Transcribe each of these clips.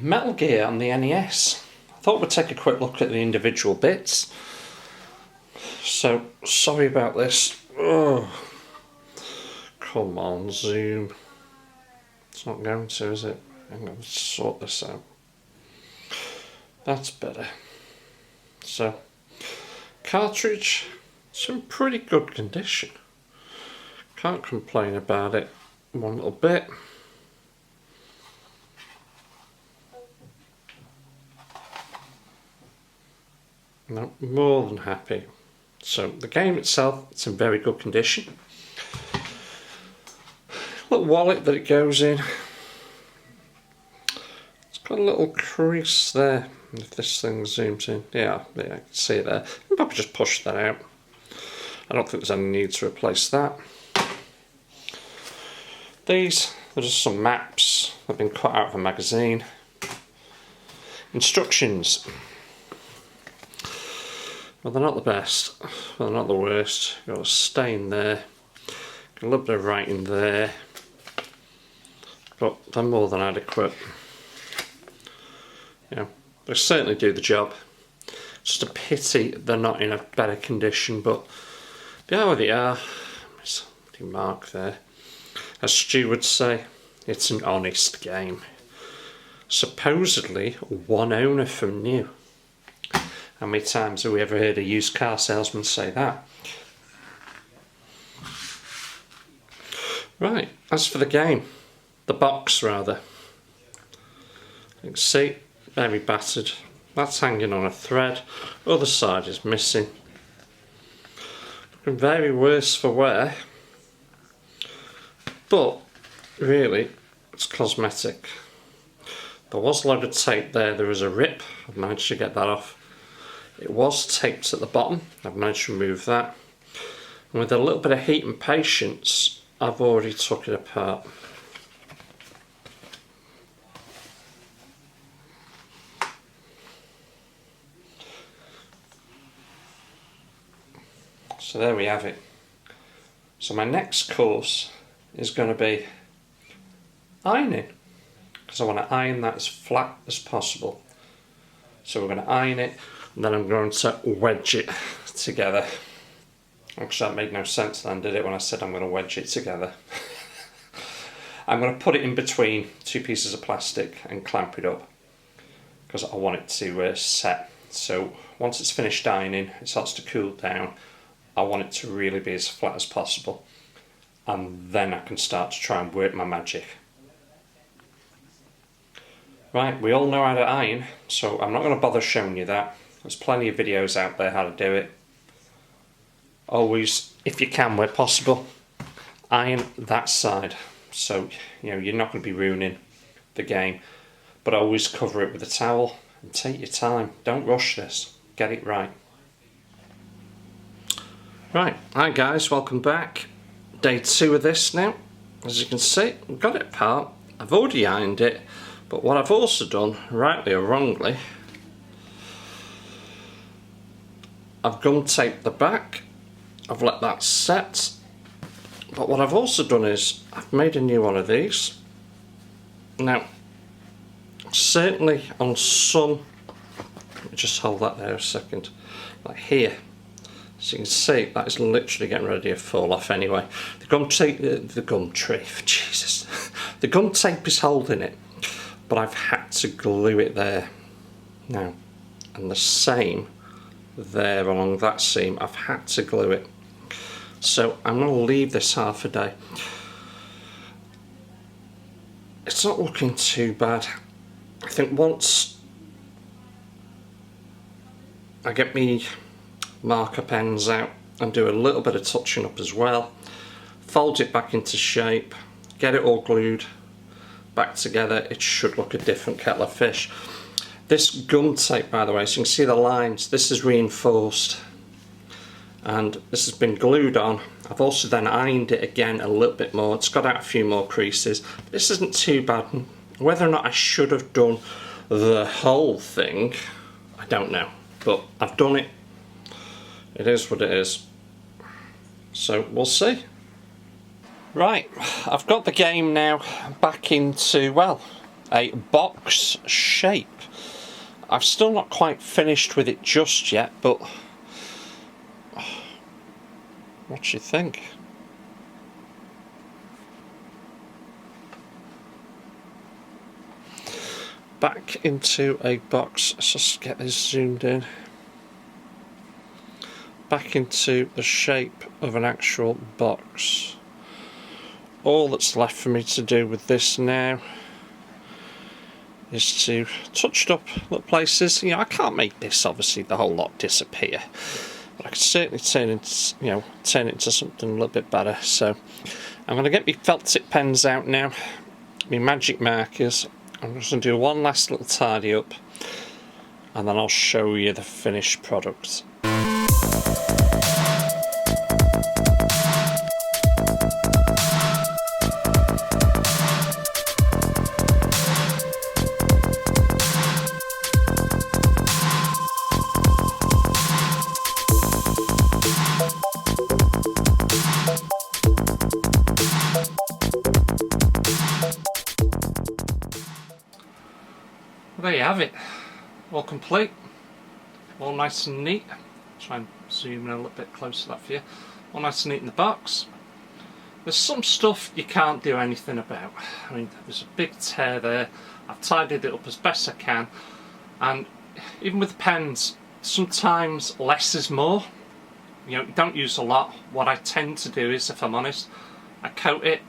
Metal Gear on the NES. I thought we'd take a quick look at the individual bits. So, sorry about this. Oh, come on, zoom. It's not going to, is it? I'm going to sort this out. That's better. So, cartridge, it's in pretty good condition. Can't complain about it one little bit. No, more than happy. So the game itself, it's in very good condition. Little wallet that it goes in. It's got a little crease there. If this thing zooms in, yeah, I can see it there. I'll probably just push that out. I don't think there's any need to replace that. These are just some maps that have been cut out of a magazine. Instructions. Well, they're not the best. Well, they're not the worst. You've got a stain there. Got a little bit of writing there. But they're more than adequate. Yeah, they certainly do the job. It's just a pity they're not in a better condition, but they are where they are. There's a mark there. As Stu would say, it's an honest game. Supposedly one owner from new. How many times have we ever heard a used car salesman say that? Right, as for the game, the box rather. You can see, very battered. That's hanging on a thread. Other side is missing. Looking very worse for wear. But, really, it's cosmetic. There was a load of tape there. There was a rip. I've managed to get that off. It was taped at the bottom. I've managed to remove that. And with a little bit of heat and patience, I've already took it apart. So there we have it. So my next course is going to be ironing, because I want to iron that as flat as possible. So we're going to iron it, and then I'm going to wedge it together. Actually, that made no sense then, did it, when I said I'm going to wedge it together? I'm going to put it in between two pieces of plastic and clamp it up, because I want it to set. So once it's finished ironing, it starts to cool down. I want it to really be as flat as possible, and then I can start to try and work my magic. Right, we all know how to iron, so I'm not going to bother showing you that. There's plenty of videos out there how to do it. Always, if you can, where possible, iron that side. So, you know, you're not going to be ruining the game. But always cover it with a towel and take your time. Don't rush this. Get it right. Right, hi guys, welcome back. Day 2 of this now. As you can see, we've got it apart. I've already ironed it, but what I've also done, rightly or wrongly, I've gum taped the back. I've let that set. But what I've also done is, I've made a new one of these. Now, certainly on some, let me just hold that there a second, like here. So you can see that is literally getting ready to fall off anyway. The gum tape Jesus. The gum tape is holding it, but I've had to glue it there. Now, and the same there along that seam, I've had to glue it. So I'm going to leave this half a day. It's not looking too bad. I think once I get me marker pens out and do a little bit of touching up as well, fold it back into shape, get it all glued back together, it should look a different kettle of fish. This gum tape, by the way, so you can see the lines, this is reinforced and this has been glued on. I've also then ironed it again a little bit more. It's got out a few more creases. This isn't too bad. Whether or not I should have done the whole thing, I don't know, but I've done it. It is what it is. So we'll see. Right, I've got the game now back into, well, a box shape. I've still not quite finished with it just yet, but what do you think? Back into a box. Let's just get this zoomed in. Back into the shape of an actual box. All that's left for me to do with this now is to touch it up little places. You know, I can't make this obviously the whole lot disappear, but I can certainly turn it into something a little bit better. So I'm going to get my felt tip pens out now, my magic markers. I'm just going to do one last little tidy up, and then I'll show you the finished product. There you have it, all complete, all nice and neat. Try and zoom in a little bit closer to that for you. All nice and neat in the box. There's some stuff you can't do anything about. I mean, there's a big tear there. I've tidied it up as best I can, and even with the pens, sometimes less is more. You know, you don't use a lot. What I tend to do is, if I'm honest, I coat it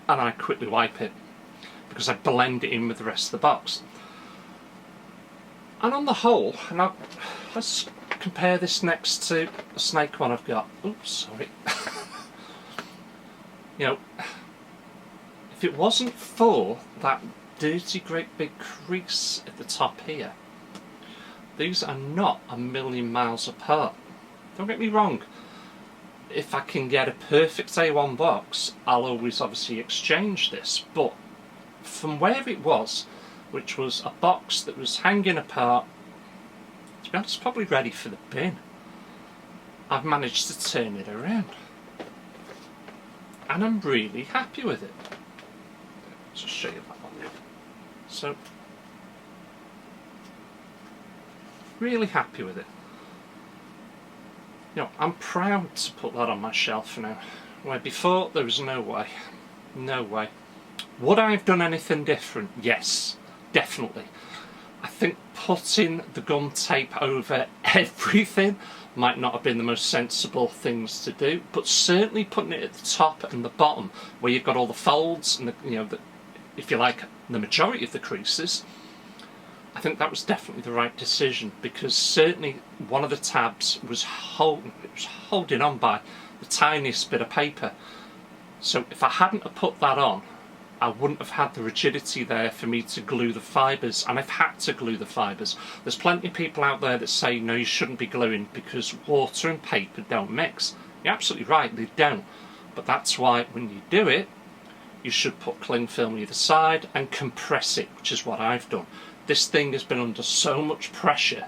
and I quickly wipe it because I blend it in with the rest of the box. And on the whole, now let's compare this next to the snake one I've got. Oops, sorry. You know, if it wasn't for that dirty great big crease at the top here, these are not a million miles apart. Don't get me wrong, if I can get a perfect A1 box, I'll always obviously exchange this, but from where it was, which was a box that was hanging apart, to be honest, probably ready for the bin, I've managed to turn it around. And I'm really happy with it. Let's just show you that one now. So, really happy with it. You know, I'm proud to put that on my shelf now, where before there was no way. No way. Would I have done anything different? Yes. Definitely. I think putting the gum tape over everything might not have been the most sensible things to do, but certainly putting it at the top and the bottom, where you've got all the folds and if you like, the majority of the creases, I think that was definitely the right decision, because certainly one of the tabs was holding on by the tiniest bit of paper. So if I hadn't have put that on, I wouldn't have had the rigidity there for me to glue the fibres, and I've had to glue the fibres. There's plenty of people out there that say no, you shouldn't be gluing because water and paper don't mix. You're absolutely right, they don't. But that's why when you do it, you should put cling film either side and compress it, which is what I've done. This thing has been under so much pressure,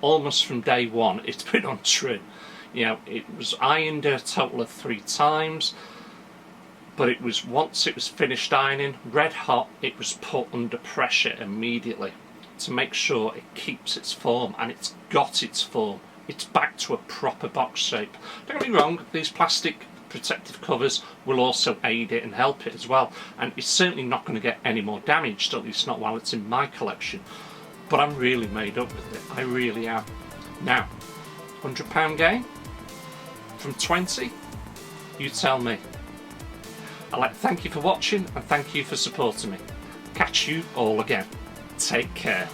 almost from day one, it's been untrue. You know, it was ironed a total of 3 times. But it was, once it was finished ironing, red hot, it was put under pressure immediately to make sure it keeps its form, and it's got its form. It's back to a proper box shape. Don't get me wrong, these plastic protective covers will also aid it and help it as well, and it's certainly not going to get any more damaged, at least not while it's in my collection. But I'm really made up with it, I really am. Now, £100 game? From 20? You tell me. I'd like to thank you for watching and thank you for supporting me. Catch you all again. Take care.